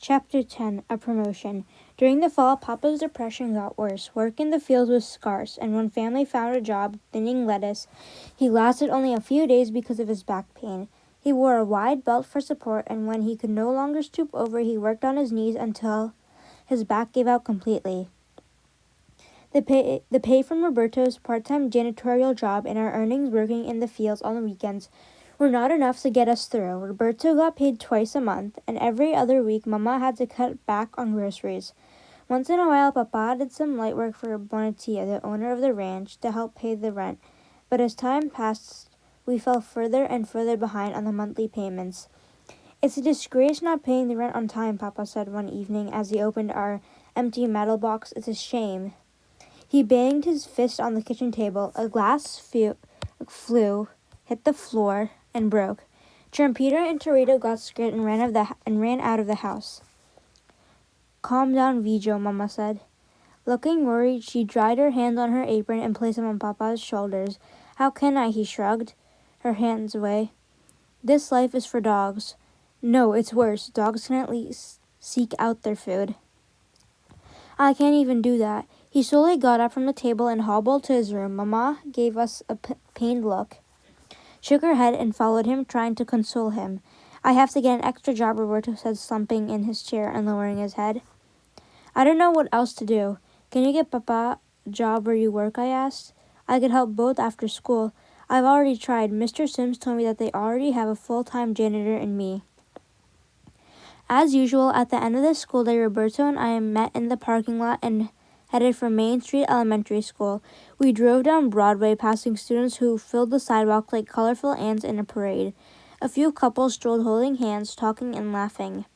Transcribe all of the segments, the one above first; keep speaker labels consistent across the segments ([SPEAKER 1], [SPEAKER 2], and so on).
[SPEAKER 1] Chapter 10, A Promotion. During the fall, Papa's depression got worse. Work in the fields was scarce, and when family found a job thinning lettuce, he lasted only a few days because of his back pain. He wore a wide belt for support, and when he could no longer stoop over, he worked on his knees until his back gave out completely. The pay from Roberto's part-time janitorial job and our earnings working in the fields on the weekends were not enough to get us through. Roberto got paid twice a month, and every other week Mama had to cut back on groceries. Once in a while, Papa did some light work for Bonatia, the owner of the ranch, to help pay the rent. But as time passed, we fell further and further behind on the monthly payments. "It's a disgrace not paying the rent on time," Papa said one evening as he opened our empty metal box. "It's a shame." He banged his fist on the kitchen table. A glass flew, hit the floor, and broke. Trumpito and Torito got scared and ran out of the house. "Calm down, Vijo," Mama said. Looking worried, she dried her hands on her apron and placed them on Papa's shoulders. "How can I?" he shrugged, her hands away. "This life is for dogs." "No, it's worse. Dogs can at least seek out their food." "I can't even do that." He slowly got up from the table and hobbled to his room. Mama gave us a pained look, shook her head, and followed him, trying to console him. "I have to get an extra job," Roberto said, slumping in his chair and lowering his head. "I don't know what else to do." "Can you get Papa a job where you work?" I asked. "I could help both after school." "I've already tried. Mr. Sims told me that they already have a full-time janitor in me." As usual, at the end of the school day, Roberto and I met in the parking lot and headed for Main Street Elementary School. We drove down Broadway, passing students who filled the sidewalk like colorful ants in a parade. A few couples strolled holding hands, talking and laughing.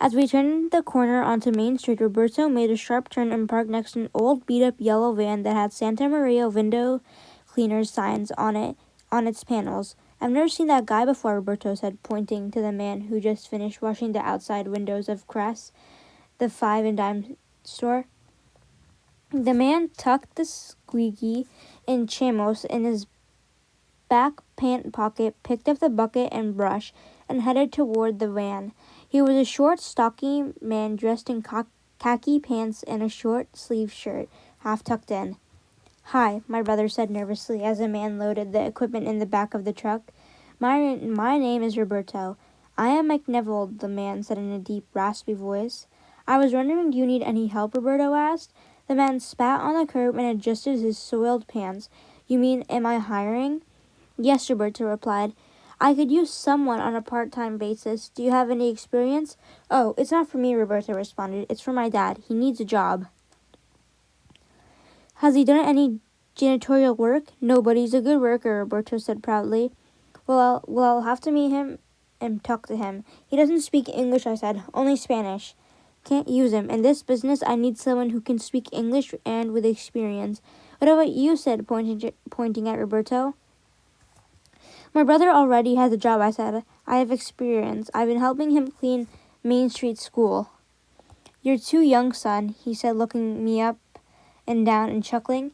[SPEAKER 1] As we turned the corner onto Main Street, Roberto made a sharp turn and parked next to an old beat-up yellow van that had Santa Maria window cleaners signs on its panels. "I've never seen that guy before," Roberto said, pointing to the man who just finished washing the outside windows of Crest, the five and dime store. The man tucked the squeaky in Chamos in his back pant pocket, picked up the bucket and brush, and headed toward the van. He was a short, stocky man dressed in khaki pants and a short-sleeved shirt, half tucked in. "Hi," my brother said nervously as the man loaded the equipment in the back of the truck. My name is Roberto." "I am Mike Neville," the man said in a deep, raspy voice. "I was wondering, do you need any help?" Roberto asked. The man spat on the curb and adjusted his soiled pants. "You mean, am I hiring?" "Yes," Roberto replied. "I could use someone on a part-time basis. Do you have any experience?" "Oh, it's not for me," Roberto responded. "It's for my dad. He needs a job." "Has he done any janitorial work?" "No, but he's a good worker," Roberto said proudly. Well, I'll have to meet him and talk to him." "He doesn't speak English," I said. "Only Spanish." "Can't use him. In this business, I need someone who can speak English and with experience." "What about you?" said, pointing at Roberto. "My brother already has a job," I said. "I have experience. I've been helping him clean Main Street School." "You're too young, son," he said, looking me up and down and chuckling.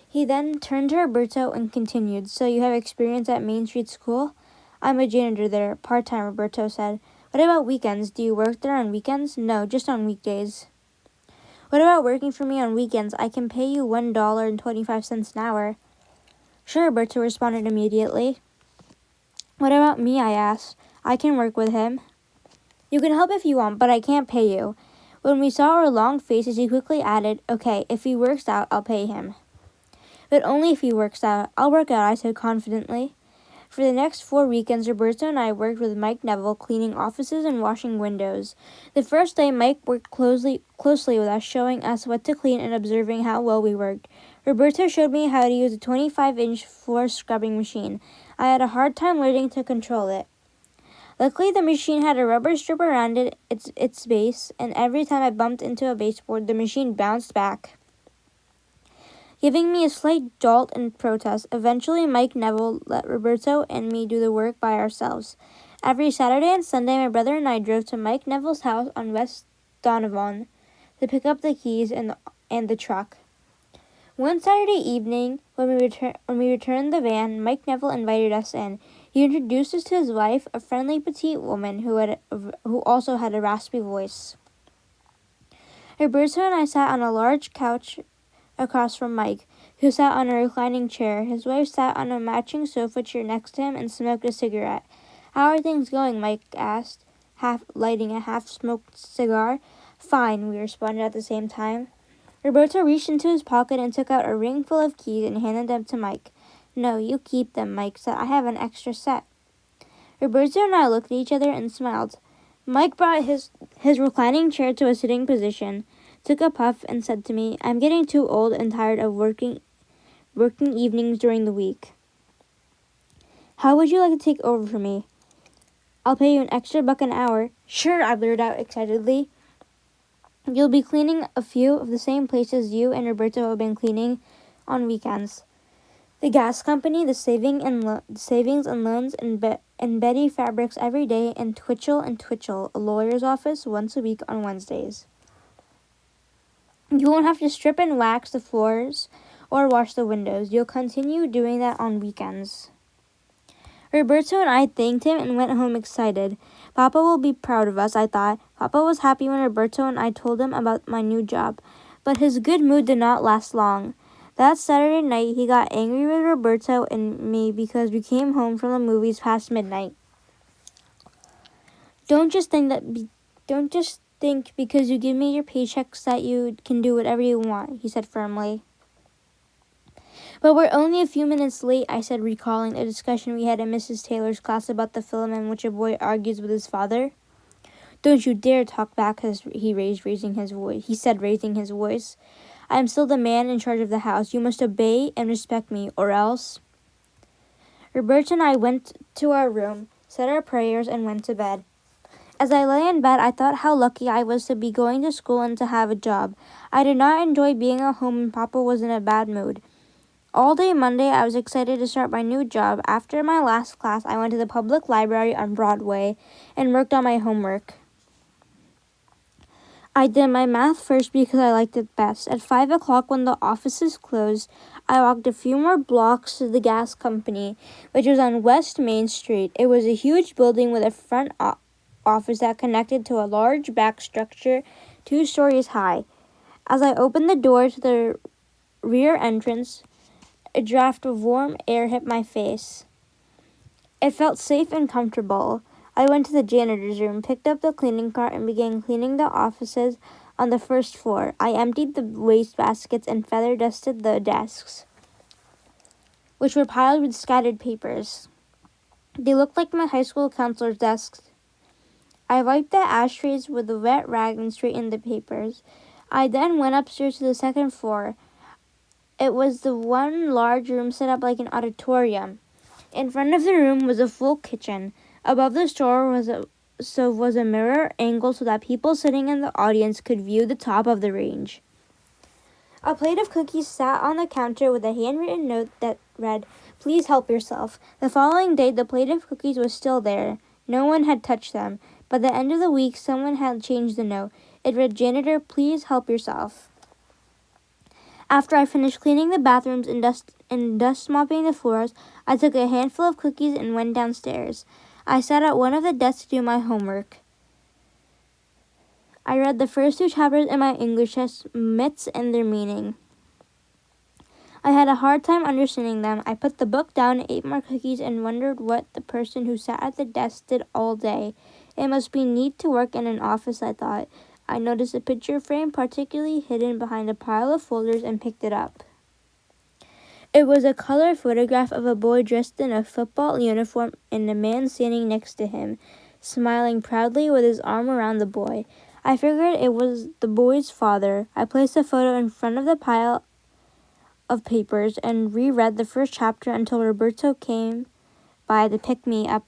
[SPEAKER 1] He then turned to Roberto and continued, "So you have experience at Main Street School?" "I'm a janitor there, part-time," Roberto said. "What about weekends? Do you work there on weekends?" "No, just on weekdays." "What about working for me on weekends? I can pay you $1.25 an hour." "Sure," Roberto responded immediately. "What about me?" I asked. "I can work with him." "You can help if you want, but I can't pay you." When we saw our long faces, he quickly added, "Okay, if he works out, I'll pay him." "But only if he works out." "I'll work out," I said confidently. For the next 4 weekends, Roberto and I worked with Mike Neville, cleaning offices and washing windows. The first day, Mike worked closely with us, showing us what to clean and observing how well we worked. Roberto showed me how to use a 25-inch floor scrubbing machine. I had a hard time learning to control it. Luckily, the machine had a rubber strip around its base, and every time I bumped into a baseboard, the machine bounced back, giving me a slight jolt in protest. Eventually, Mike Neville let Roberto and me do the work by ourselves. Every Saturday and Sunday, my brother and I drove to Mike Neville's house on West Donovan to pick up the keys and the truck. One Saturday evening, when we returned the van, Mike Neville invited us in. He introduced us to his wife, a friendly petite woman who also had a raspy voice. Roberto and I sat on a large couch across from Mike, who sat on a reclining chair. His wife sat on a matching sofa chair next to him and smoked a cigarette. "How are things going?" Mike asked, lighting a half-smoked cigar. "Fine," we responded at the same time. Roberto reached into his pocket and took out a ring full of keys and handed them to Mike. "No, you keep them," Mike said. "I have an extra set." Roberto and I looked at each other and smiled. Mike brought his reclining chair to a sitting position, took a puff, and said to me, "I'm getting too old and tired of working evenings during the week. How would you like to take over for me? I'll pay you an extra $1 an hour." "Sure," I blurted out excitedly. "You'll be cleaning a few of the same places you and Roberto have been cleaning on weekends. The gas company, the savings and loans, and Betty Fabrics every day, and Twitchell, a lawyer's office, once a week on Wednesdays. You won't have to strip and wax the floors or wash the windows. You'll continue doing that on weekends." Roberto and I thanked him and went home excited. Papa will be proud of us, I thought. Papa was happy when Roberto and I told him about my new job, but his good mood did not last long. That Saturday night, he got angry with Roberto and me because we came home from the movies past midnight. Don't just think because you give me your paychecks that you can do whatever you want," he said firmly. "But we're only a few minutes late," I said, recalling a discussion we had in Mrs. Taylor's class about the film in which a boy argues with his father. "Don't you dare talk back," he said, raising his voice. "I am still the man in charge of the house. You must obey and respect me, or else." Roberto and I went to our room, said our prayers, and went to bed. As I lay in bed, I thought how lucky I was to be going to school and to have a job. I did not enjoy being at home and Papa was in a bad mood. All day Monday, I was excited to start my new job. After my last class, I went to the public library on Broadway and worked on my homework. I did my math first because I liked it best. At 5 o'clock, when the offices closed, I walked a few more blocks to the gas company, which was on West Main Street. It was a huge building with a front office that connected to a large back structure 2 stories high. As I opened the door to the rear entrance, a draft of warm air hit my face. It felt safe and comfortable. I went to the janitor's room, picked up the cleaning cart, and began cleaning the offices on the first floor. I emptied the waste baskets and feather dusted the desks, which were piled with scattered papers. They looked like my high school counselor's desks. I wiped the ashtrays with a wet rag and straightened the papers. I then went upstairs to the second floor. It was the one large room set up like an auditorium. In front of the room was a full kitchen. Above the store was a mirror angle so that people sitting in the audience could view the top of the range. A plate of cookies sat on the counter with a handwritten note that read, "Please help yourself." The following day, the plate of cookies was still there. No one had touched them. By the end of the week, someone had changed the note. It read, "Janitor, please help yourself." After I finished cleaning the bathrooms and dust mopping the floors, I took a handful of cookies and went downstairs. I sat at one of the desks to do my homework. I read the first 2 chapters in my English test, myths and their meaning. I had a hard time understanding them. I put the book down, ate more cookies, and wondered what the person who sat at the desk did all day. It must be neat to work in an office, I thought. I noticed a picture frame particularly hidden behind a pile of folders and picked it up. It was a color photograph of a boy dressed in a football uniform and a man standing next to him, smiling proudly with his arm around the boy. I figured it was the boy's father. I placed the photo in front of the pile of papers and reread the first chapter until Roberto came by to pick me up